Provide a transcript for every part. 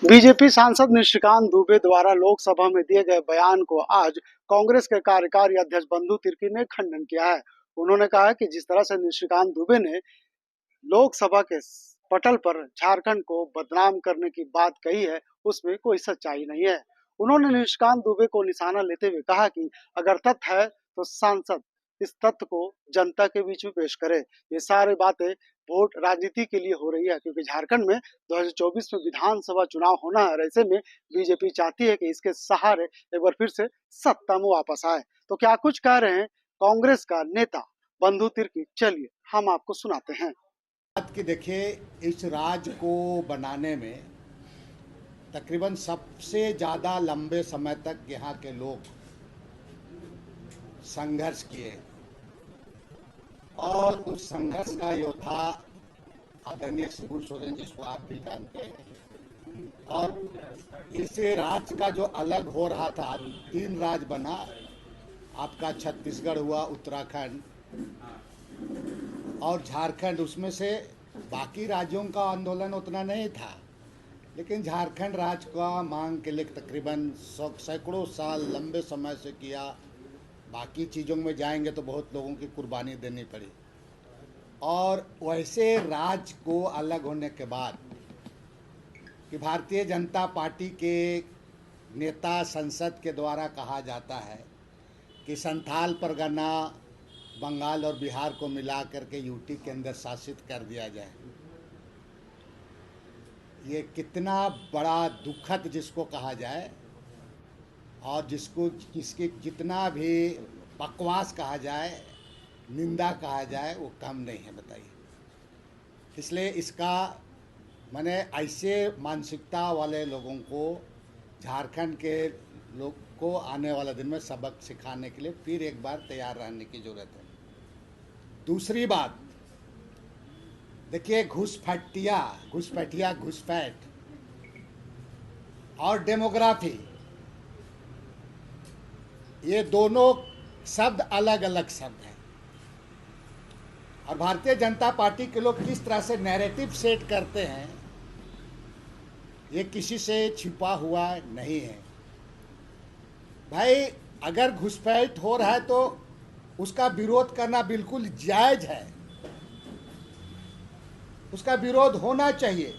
BJP सांसद निशिकांत दुबे द्वारा लोकसभा में दिए गए बयान को आज कांग्रेस के कार्यकारी अध्यक्ष बंधु तिर्की ने खंडन किया है। उन्होंने कहा कि जिस तरह से निशिकांत दुबे ने लोकसभा के पटल पर झारखंड को बदनाम करने की बात कही है, उसमें कोई सच्चाई नहीं है। उन्होंने निशिकांत दुबे को निशाना लेते हुए कहा कि अगर तथ्य है तो सांसद इस तथ्य को जनता के बीच में पेश करे। ये सारी बातें वोट राजनीति के लिए हो रही है, क्योंकि झारखंड में 2024 में विधानसभा चुनाव होना है और ऐसे में बीजेपी चाहती है कि इसके सहारे एक बार फिर से सत्ता में वापस आए। तो क्या कुछ कह रहे हैं कांग्रेस का नेता बंधु तिर्की, चलिए हम आपको सुनाते हैं। बात कि देखिए, इस राज्य को बनाने में तकरीबन सबसे ज़्यादा लंबे समय तक यहाँ के लोग संघर्ष किए और उस संघर्ष का योद्धा आदरणीय शिबू सोरेन, जिसको आप भी जानते हैं। और इसे राज्य का जो अलग हो रहा था, 3 राज्य बना, आपका छत्तीसगढ़ हुआ, उत्तराखंड और झारखंड। उसमें से बाकी राज्यों का आंदोलन उतना नहीं था, लेकिन झारखंड राज्य का मांग के लिए तकरीबन सैकड़ों साल लंबे समय से किया। बाकी चीज़ों में जाएंगे तो बहुत लोगों की कुर्बानी देनी पड़ी। और वैसे राज्य को अलग होने के बाद कि भारतीय जनता पार्टी के नेता संसद के द्वारा कहा जाता है कि संथाल परगना बंगाल और बिहार को मिला करके यूटी के अंदर शासित कर दिया जाए। ये कितना बड़ा दुखद जिसको कहा जाए और जिसकी जितना भी बकवास कहा जाए, निंदा कहा जाए, वो कम नहीं है, बताइए। इसलिए इसका मैंने ऐसे मानसिकता वाले लोगों को, झारखंड के लोग को आने वाले दिन में सबक सिखाने के लिए फिर एक बार तैयार रहने की ज़रूरत है। दूसरी बात, देखिए, घुसपैठिया, घुसपैठ और डेमोग्राफी, ये दोनों शब्द अलग अलग शब्द हैं। और भारतीय जनता पार्टी के लोग किस तरह से नैरेटिव सेट करते हैं, ये किसी से छिपा हुआ नहीं है। भाई, अगर घुसपैठ हो रहा है तो उसका विरोध करना बिल्कुल जायज है, उसका विरोध होना चाहिए।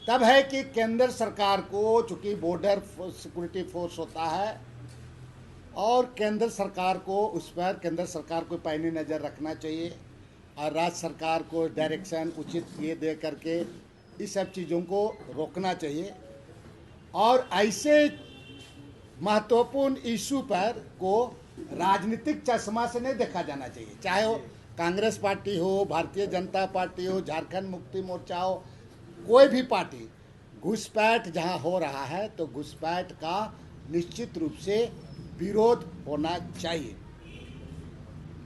तब है कि केंद्र सरकार को, चूंकि बॉर्डर सिक्योरिटी फोर्स होता है, और केंद्र सरकार को उस पर केंद्र सरकार को पैनी नज़र रखना चाहिए और राज्य सरकार को डायरेक्शन उचित ये दे करके इस सब चीज़ों को रोकना चाहिए। और ऐसे महत्वपूर्ण इशू पर को राजनीतिक चश्मा से नहीं देखा जाना चाहिए, चाहे वो कांग्रेस पार्टी हो, भारतीय जनता पार्टी हो, झारखंड मुक्ति मोर्चा हो, कोई भी पार्टी। घुसपैठ जहां हो रहा है तो घुसपैठ का निश्चित रूप से विरोध होना चाहिए,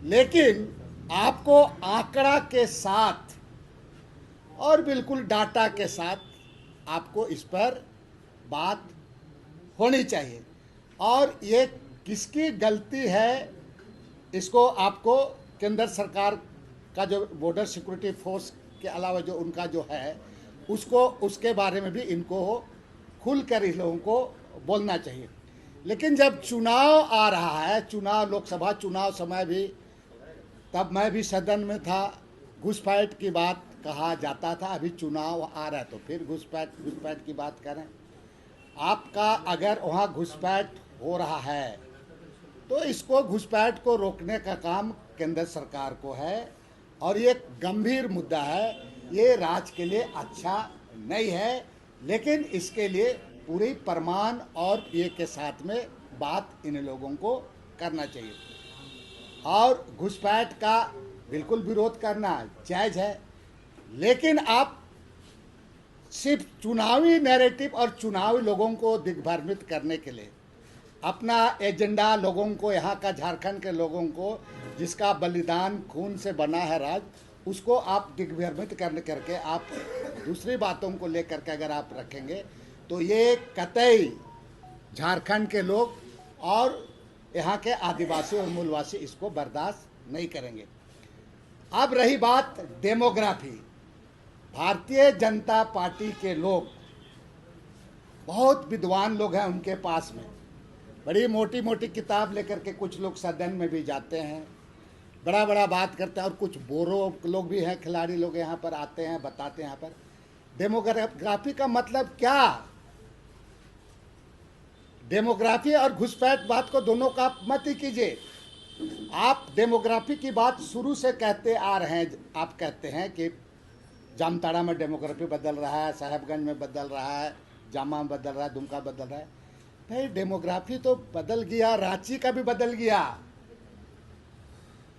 लेकिन आपको आंकड़ा के साथ और बिल्कुल डाटा के साथ आपको इस पर बात होनी चाहिए। और ये किसकी गलती है, इसको आपको केंद्र सरकार का जो बॉर्डर सिक्योरिटी फोर्स के अलावा जो उनका जो है, उसको, उसके बारे में भी इनको खुलकर इन लोगों को बोलना चाहिए। लेकिन जब चुनाव आ रहा है, चुनाव, लोकसभा चुनाव समय भी, तब मैं भी सदन में था, घुसपैठ की बात कहा जाता था। अभी चुनाव आ रहा है तो फिर घुसपैठ की बात करें। आपका अगर वहाँ घुसपैठ हो रहा है तो इसको, घुसपैठ को रोकने का काम केंद्र सरकार को है और ये गंभीर मुद्दा है। ये राज्य के लिए अच्छा नहीं है, लेकिन इसके लिए पूरी प्रमाण और ये के साथ में बात इन लोगों को करना चाहिए। और घुसपैठ का बिल्कुल विरोध करना जायज़ है, लेकिन आप सिर्फ चुनावी नैरेटिव और चुनावी लोगों को दिग्भ्रमित करने के लिए अपना एजेंडा लोगों को, यहाँ का झारखंड के लोगों को, जिसका बलिदान खून से बना है राज्य, उसको आप दिग्भ्रमित करके आप दूसरी बातों को लेकर के अगर आप रखेंगे तो ये कतई झारखंड के लोग और यहाँ के आदिवासी और मूलवासी इसको बर्दाश्त नहीं करेंगे। अब रही बात डेमोग्राफी, भारतीय जनता पार्टी के लोग बहुत विद्वान लोग हैं उनके पास में, बड़ी मोटी मोटी किताब लेकर के कुछ लोग सदन में भी जाते हैं, बड़ा बड़ा बात करते हैं, और कुछ बोरो लोग भी हैं, खिलाड़ी लोग यहाँ पर आते हैं, बताते हैं यहाँ पर डेमोग्राफी का मतलब क्या। डेमोग्राफी और घुसपैठ बात को दोनों का आप मत ही कीजिए। आप डेमोग्राफी की बात शुरू से कहते आ रहे हैं, आप कहते हैं कि जामताड़ा में डेमोग्राफी बदल रहा है, साहेबगंज में बदल रहा है, जामा में बदल रहा है, दुमका बदल रहा है। भाई डेमोग्राफी तो बदल गया, रांची का भी बदल गया।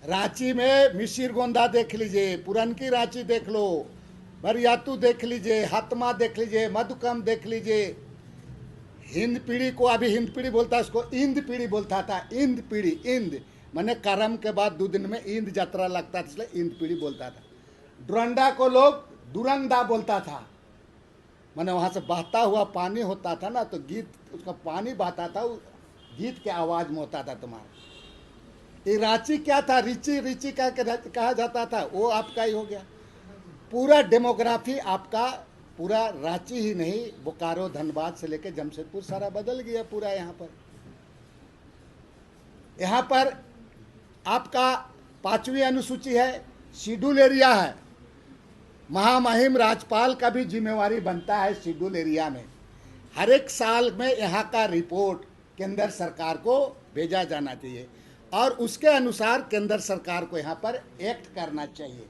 रांची में मिसिर गोंदा देख लीजिए, पुरनकी रांची देख लो, बरियातू देख लीजिए, हतमा देख लीजिए, मधुकम देख लीजिए। हिंद पीढ़ी को अभी हिंद पीढ़ी बोलता है, उसको इंद पीढ़ी बोलता था। इंद पीढ़ी, इंद मैंने करम के बाद 2 दिन में इंद यात्रा लगता था, इसलिए इंद पीढ़ी बोलता था। डुरंडा को लोग दुरंदा बोलता था, मैंने वहाँ से बहता हुआ पानी होता था ना, तो गीत उसका पानी बहता था, गीत के आवाज़ में होता था तुम्हारा। ये रांची क्या था, रिची रिची कहा जाता था, वो आपका ही हो गया। पूरा डेमोग्राफी आपका, पूरा रांची ही नहीं, बोकारो धनबाद से लेकर जमशेदपुर सारा बदल गया पूरा। यहाँ पर आपका 5वीं अनुसूची है, शेड्यूल एरिया है। महामहिम राज्यपाल का भी जिम्मेवारी बनता है शेड्यूल एरिया में। हर एक साल में यहाँ का रिपोर्ट केंद्र सरकार को भेजा जाना चाहिए और उसके अनुसार केंद्र सरकार को यहाँ पर एक्ट करना चाहिए।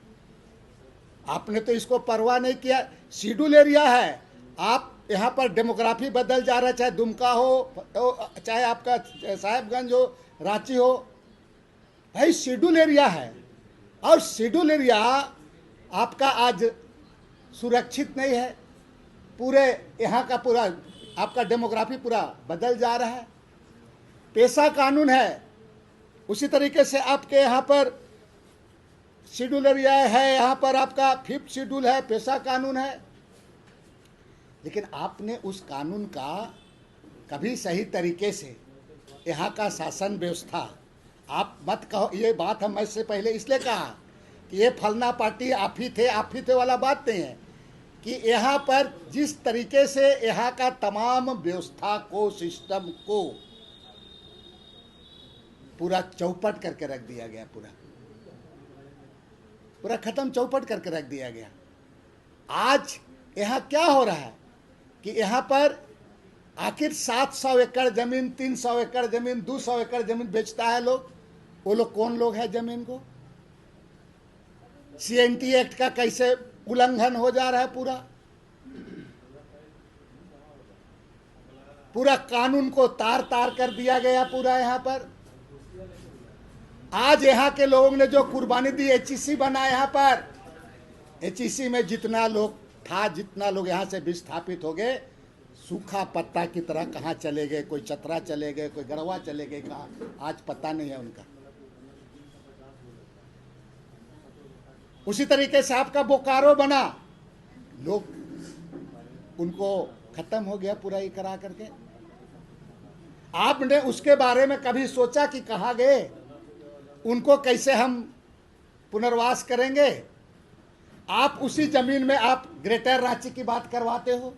आपने तो इसको परवाह नहीं किया। शेड्यूल एरिया है, आप यहाँ पर डेमोग्राफी बदल जा रहा है, चाहे दुमका हो, चाहे आपका साहेबगंज हो, रांची हो, भाई शेड्यूल एरिया है। और शेड्यूल एरिया आपका आज सुरक्षित नहीं है। पूरे यहाँ का पूरा आपका डेमोग्राफी पूरा बदल जा रहा है। पेशा कानून है, उसी तरीके से आपके यहाँ पर शेड्यूल एरिया है, यहाँ पर आपका 5th शेड्यूल है, पेशा कानून है। लेकिन आपने उस कानून का कभी सही तरीके से यहाँ का शासन व्यवस्था, आप मत कहो ये बात, हम इससे पहले इसलिए कहा कि ये फलना पार्टी आप ही थे वाला बात नहीं है, कि यहाँ पर जिस तरीके से यहाँ का तमाम व्यवस्था को, सिस्टम को पूरा चौपट करके रख दिया गया, पूरा खत्म चौपट करके रख दिया गया। आज यहाँ क्या हो रहा है कि यहाँ पर आखिर 700 एकड़ जमीन, 300 एकड़ जमीन, 200 एकड़ जमीन बेचता है लोग। वो लोग कौन लोग हैं जमीन को? CNT एक्ट का कैसे उल्लंघन हो जा रहा है, पूरा कानून को तार तार कर दिया गया पूरा यहाँ पर। आज यहाँ के लोगों ने जो कुर्बानी दी, HEC बना यहाँ पर, HEC में जितना लोग था, जितना लोग यहाँ से विस्थापित हो गए, सूखा पत्ता की तरह कहाँ चले गए, कोई चतरा चले गए, कोई गढ़वा चले गए, कहाँ आज पता नहीं है उनका। उसी तरीके से आपका बोकारो बना, लोग उनको खत्म हो गया पूरा ये करा करके। आपने उसके बारे में कभी सोचा कि कहाँ गए, उनको कैसे हम पुनर्वास करेंगे? आप उसी जमीन में आप ग्रेटर रांची की बात करवाते हो,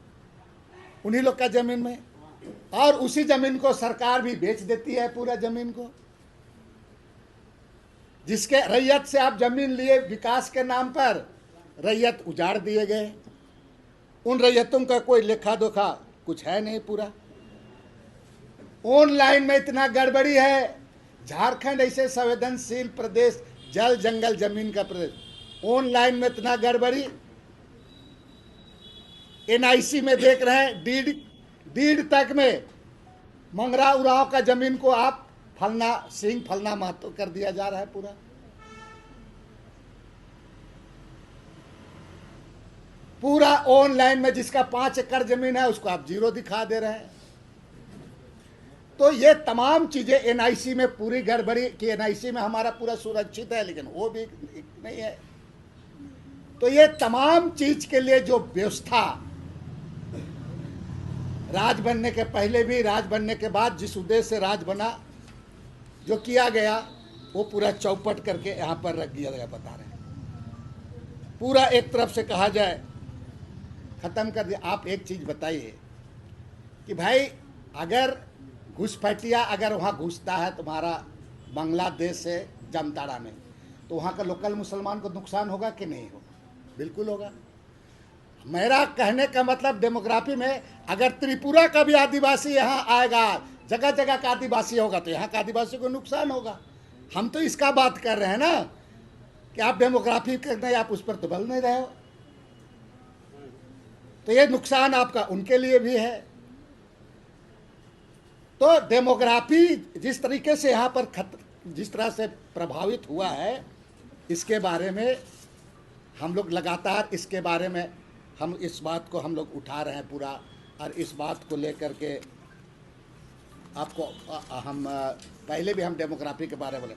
उन्हीं लोग का जमीन में, और उसी जमीन को सरकार भी बेच देती है, पूरा जमीन को। जिसके रैयत से आप जमीन लिए विकास के नाम पर, रैयत उजाड़ दिए गए। उन रैयतों का कोई लेखा जोखा कुछ है नहीं पूरा। ऑनलाइन में इतना गड़बड़ी है। झारखंड ऐसे संवेदनशील प्रदेश, जल जंगल जमीन का प्रदेश, ऑनलाइन में इतना गड़बड़ी। NIC में देख रहे हैं, डीड तक में मंगरा उराव का जमीन को आप फलना सिंह, फलना महतो कर दिया जा रहा है पूरा ऑनलाइन में। जिसका 5 एकड़ जमीन है उसको आप 0 दिखा दे रहे हैं। तो ये तमाम चीजें NIC में पूरी गड़बड़ी कि NIC में हमारा पूरा सुरक्षित है, लेकिन वो भी नहीं है। तो ये तमाम चीज के लिए जो व्यवस्था राज बनने के पहले भी, राज बनने के बाद जिस उद्देश्य से राज बना, जो किया गया, वो पूरा चौपट करके यहाँ पर रख दिया गया। बता रहे हैं पूरा, एक तरफ से कहा जाए ख़त्म कर दिया। आप एक चीज़ बताइए कि भाई अगर घुसपैठिया अगर वहाँ घुसता है तुम्हारा बांग्लादेश से जामताड़ा में, तो वहाँ का लोकल मुसलमान को नुकसान होगा कि नहीं होगा? बिल्कुल होगा। मेरा कहने का मतलब डेमोग्राफी में अगर त्रिपुरा का भी आदिवासी यहाँ आएगा, जगह जगह का आदिवासी होगा, तो यहाँ का आदिवासी को नुकसान होगा। हम तो इसका बात कर रहे हैं ना कि आप डेमोग्राफी करने, आप उस पर तो बल नहीं रहे हो, तो ये नुकसान आपका उनके लिए भी है। तो डेमोग्राफी जिस तरीके से यहाँ पर जिस तरह से प्रभावित हुआ है, इसके बारे में हम लोग लगातार इसके बारे में हम इस बात को हम लोग उठा रहे हैं पूरा, और इस बात को लेकर के आपको हम पहले भी हम डेमोग्राफी के बारे में बोले।